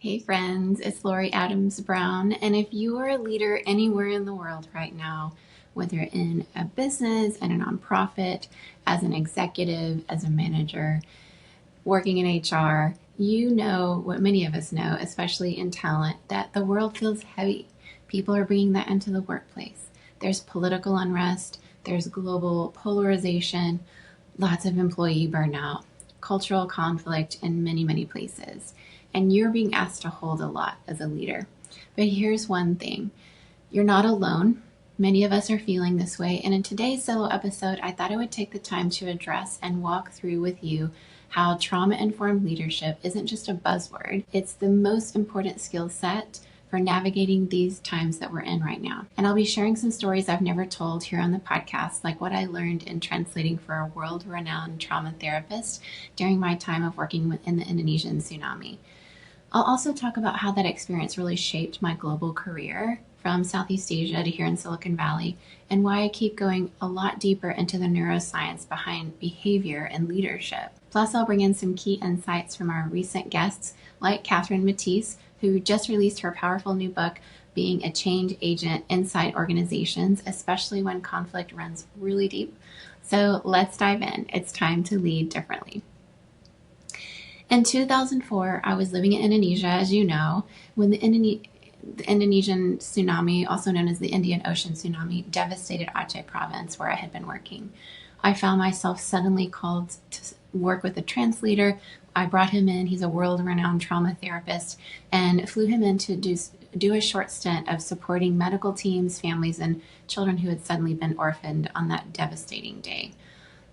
Hey friends, it's Lori Adams Brown, and if you are a leader anywhere in the world right now, whether in a business, in a nonprofit, as an executive, as a manager, working in HR, you know what many of us know, especially in talent, that the world feels heavy. People are bringing that into the workplace. There's political unrest, there's global polarization, lots of employee burnout, cultural conflict in many, many places. And you're being asked to hold a lot as a leader. But here's one thing, you're not alone. Many of us are feeling this way. And in today's solo episode, I thought I would take the time to address and walk through with you how trauma-informed leadership isn't just a buzzword. It's the most important skill set for navigating these times that we're in right now. And I'll be sharing some stories I've never told here on the podcast, like what I learned in translating for a world-renowned trauma therapist during my time of working in the Indonesian tsunami. I'll also talk about how that experience really shaped my global career from Southeast Asia to here in Silicon Valley, and why I keep going a lot deeper into the neuroscience behind behavior and leadership. Plus, I'll bring in some key insights from our recent guests, like Catherine Matisse, who just released her powerful new book, Being a Change Agent Inside Organizations, especially when conflict runs really deep. So let's dive in. It's time to lead differently. In 2004, I was living in Indonesia, as you know, when the Indonesian tsunami, also known as the Indian Ocean tsunami, devastated Aceh province where I had been working. I found myself suddenly called to work with a translator. I brought him in. He's a world-renowned trauma therapist, and flew him in to do a short stint of supporting medical teams, families, and children who had suddenly been orphaned on that devastating day.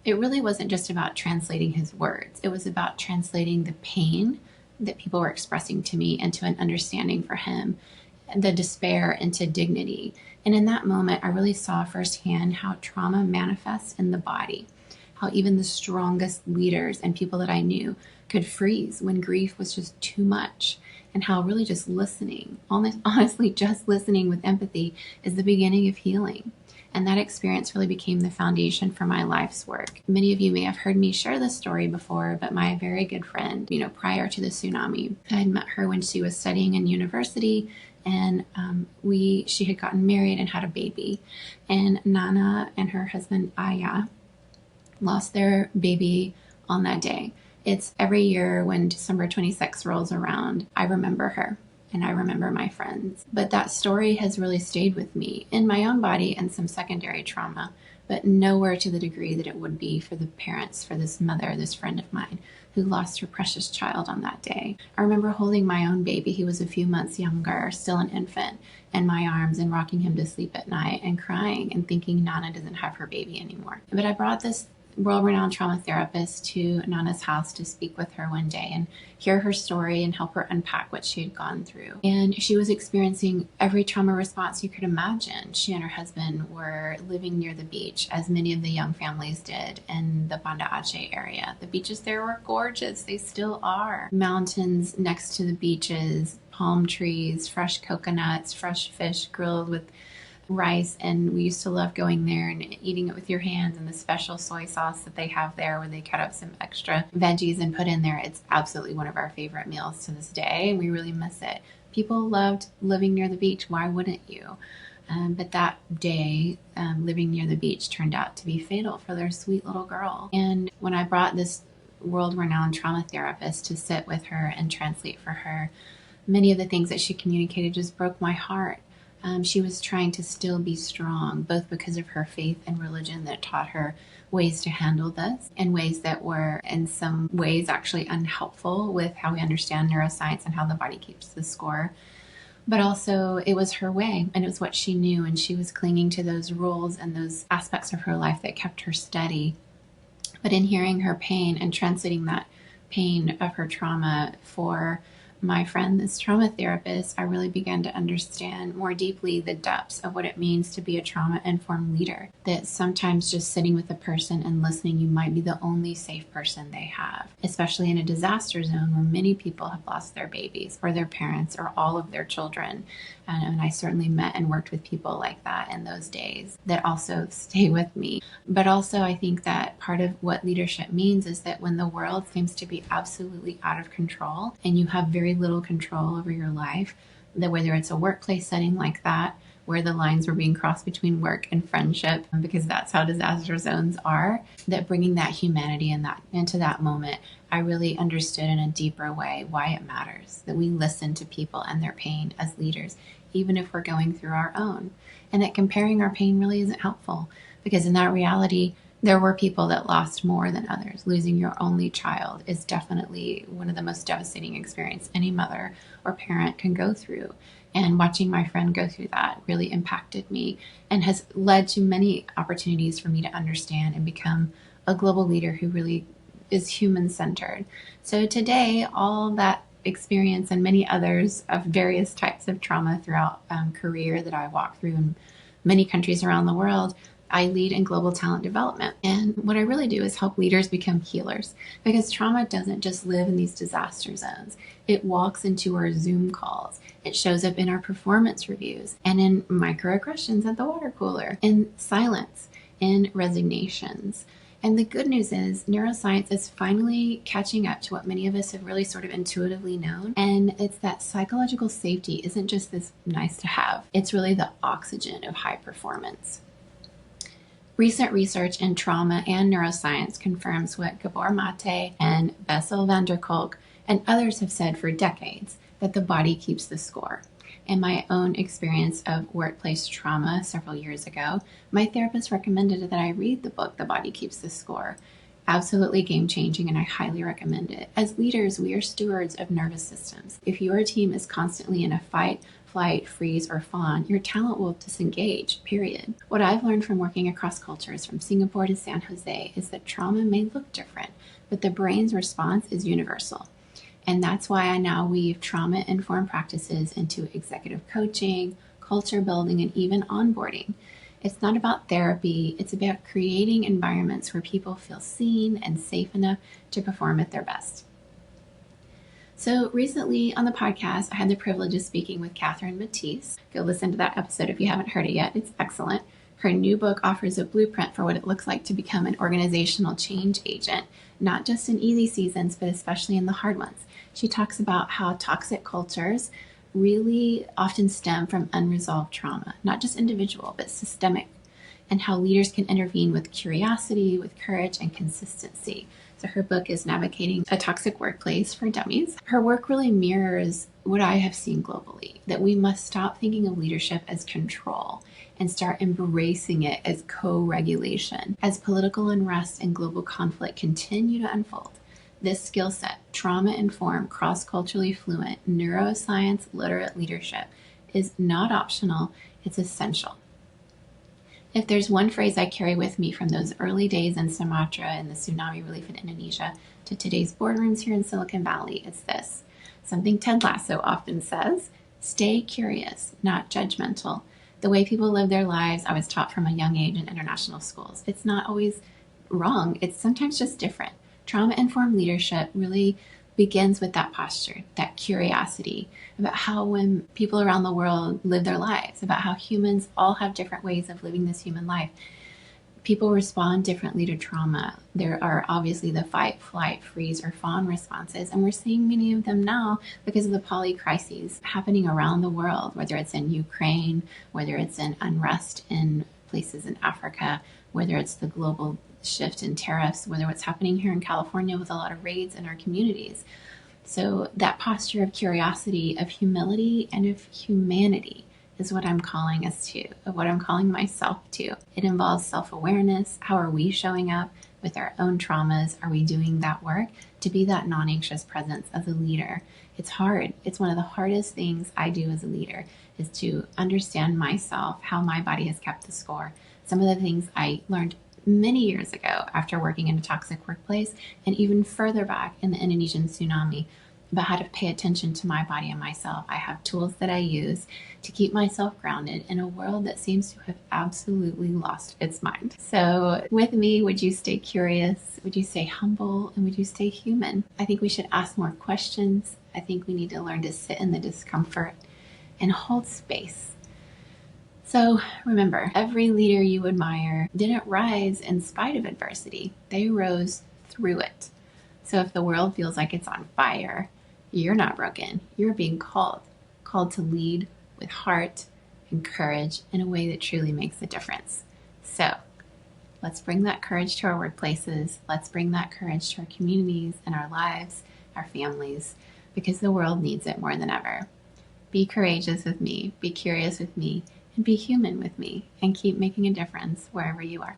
It really wasn't just about translating his words. It was about translating the pain that people were expressing to me into an understanding for him, the despair into dignity. And in that moment, I really saw firsthand how trauma manifests in the body, how even the strongest leaders and people that I knew could freeze when grief was just too much, and how really just listening, honestly, just listening with empathy is the beginning of healing. And that experience really became the foundation for my life's work. Many of you may have heard me share this story before, but my very good friend, prior to the tsunami, I had met her when she was studying in university, and she had gotten married and had a baby. And Nana and her husband Aya lost their baby on that day. It's every year when December 26th rolls around, I remember her. And I remember my friends. But that story has really stayed with me in my own body and some secondary trauma, but nowhere to the degree that it would be for the parents, for this mother, this friend of mine, who lost her precious child on that day. I remember holding my own baby. He was a few months younger, still an infant, in my arms and rocking him to sleep at night and crying and thinking Nana doesn't have her baby anymore. But I brought this world-renowned trauma therapist to Nana's house to speak with her one day and hear her story and help her unpack what she had gone through. And she was experiencing every trauma response you could imagine. She and her husband were living near the beach, as many of the young families did in the Banda Aceh area. The beaches there were gorgeous. They still are. Mountains next to the beaches, palm trees, fresh coconuts, fresh fish grilled with rice, and we used to love going there and eating it with your hands, and the special soy sauce that they have there where they cut up some extra veggies and put in there. It's absolutely one of our favorite meals to this day, and we really miss it. People loved living near the beach. Why wouldn't you? But that day, living near the beach turned out to be fatal for their sweet little girl. And when I brought this world-renowned trauma therapist to sit with her and translate for her, many of the things that she communicated just broke my heart. She was trying to still be strong, both because of her faith and religion that taught her ways to handle this, and ways that were in some ways actually unhelpful with how we understand neuroscience and how the body keeps the score. But also it was her way, and it was what she knew, and she was clinging to those rules and those aspects of her life that kept her steady. But in hearing her pain and translating that pain of her trauma for my friend, this trauma therapist, I really began to understand more deeply the depths of what it means to be a trauma-informed leader. That sometimes just sitting with a person and listening, you might be the only safe person they have, especially in a disaster zone where many people have lost their babies or their parents or all of their children. And I certainly met and worked with people like that in those days that also stay with me. But also I think that part of what leadership means is that when the world seems to be absolutely out of control and you have very very little control over your life, that whether it's a workplace setting like that, where the lines were being crossed between work and friendship, because that's how disaster zones are, that bringing that humanity and that into that moment, I really understood in a deeper way why it matters that we listen to people and their pain as leaders, even if we're going through our own. And that comparing our pain really isn't helpful, because in that reality, there were people that lost more than others. Losing your only child is definitely one of the most devastating experiences any mother or parent can go through. And watching my friend go through that really impacted me and has led to many opportunities for me to understand and become a global leader who really is human-centered. So today, all that experience and many others of various types of trauma throughout career that I walk through in many countries around the world, I lead in global talent development. And what I really do is help leaders become healers, because trauma doesn't just live in these disaster zones. It walks into our Zoom calls. It shows up in our performance reviews and in microaggressions at the water cooler, in silence, in resignations. And the good news is neuroscience is finally catching up to what many of us have really sort of intuitively known. And it's that psychological safety isn't just this nice to have. It's really the oxygen of high performance. Recent research in trauma and neuroscience confirms what Gabor Mate and Bessel van der Kolk and others have said for decades, that the body keeps the score. In my own experience of workplace trauma several years ago, my therapist recommended that I read the book, The Body Keeps the Score. Absolutely game-changing, and I highly recommend it. As leaders, we are stewards of nervous systems. If your team is constantly in a fight, flight, freeze, or fawn, your talent will disengage, period. What I've learned from working across cultures from Singapore to San Jose is that trauma may look different, but the brain's response is universal. And that's why I now weave trauma-informed practices into executive coaching, culture building, and even onboarding. It's not about therapy, it's about creating environments where people feel seen and safe enough to perform at their best. So recently on the podcast, I had the privilege of speaking with Catherine Matisse. Go listen to that episode if you haven't heard it yet. It's excellent. Her new book offers a blueprint for what it looks like to become an organizational change agent, not just in easy seasons, but especially in the hard ones. She talks about how toxic cultures really often stem from unresolved trauma, not just individual, but systemic, and how leaders can intervene with curiosity, with courage, and consistency. So her book is Navigating a Toxic Workplace for Dummies. Her work really mirrors what I have seen globally, that we must stop thinking of leadership as control and start embracing it as co-regulation. As political unrest and global conflict continue to unfold, this skill set, trauma-informed, cross-culturally fluent, neuroscience literate leadership, is not optional, it's essential. If there's one phrase I carry with me from those early days in Sumatra and the tsunami relief in Indonesia to today's boardrooms here in Silicon Valley, it's this. Something Ted Lasso often says, stay curious, not judgmental. The way people live their lives, I was taught from a young age in international schools. It's not always wrong, it's sometimes just different. Trauma-informed leadership really begins with that posture, that curiosity about how when people around the world live their lives, about how humans all have different ways of living this human life. People respond differently to trauma. There are obviously the fight, flight, freeze, or fawn responses, and we're seeing many of them now because of the polycrises happening around the world, whether it's in Ukraine, whether it's in unrest in places in Africa, whether it's the global shift in tariffs, whether what's happening here in California with a lot of raids in our communities. So that posture of curiosity, of humility, and of humanity is what I'm calling us to, of what I'm calling myself to. It involves self-awareness. How are we showing up with our own traumas? Are we doing that work to be that non-anxious presence as a leader? It's hard. It's one of the hardest things I do as a leader, is to understand myself, how my body has kept the score. Some of the things I learned many years ago after working in a toxic workplace, and even further back in the Indonesian tsunami, about how to pay attention to my body and myself. I have tools that I use to keep myself grounded in a world that seems to have absolutely lost its mind. So with me, would you stay curious? Would you stay humble? And would you stay human? I think we should ask more questions. I think we need to learn to sit in the discomfort and hold space. So remember, every leader you admire didn't rise in spite of adversity. They rose through it. So if the world feels like it's on fire, You're not broken. You're being called to lead with heart and courage in a way that truly makes a difference. So let's bring that courage to our workplaces. Let's bring that courage to our communities and our lives, our families, because the world needs it more than ever. Be courageous with me, be curious with me, and be human with me, and keep making a difference wherever you are.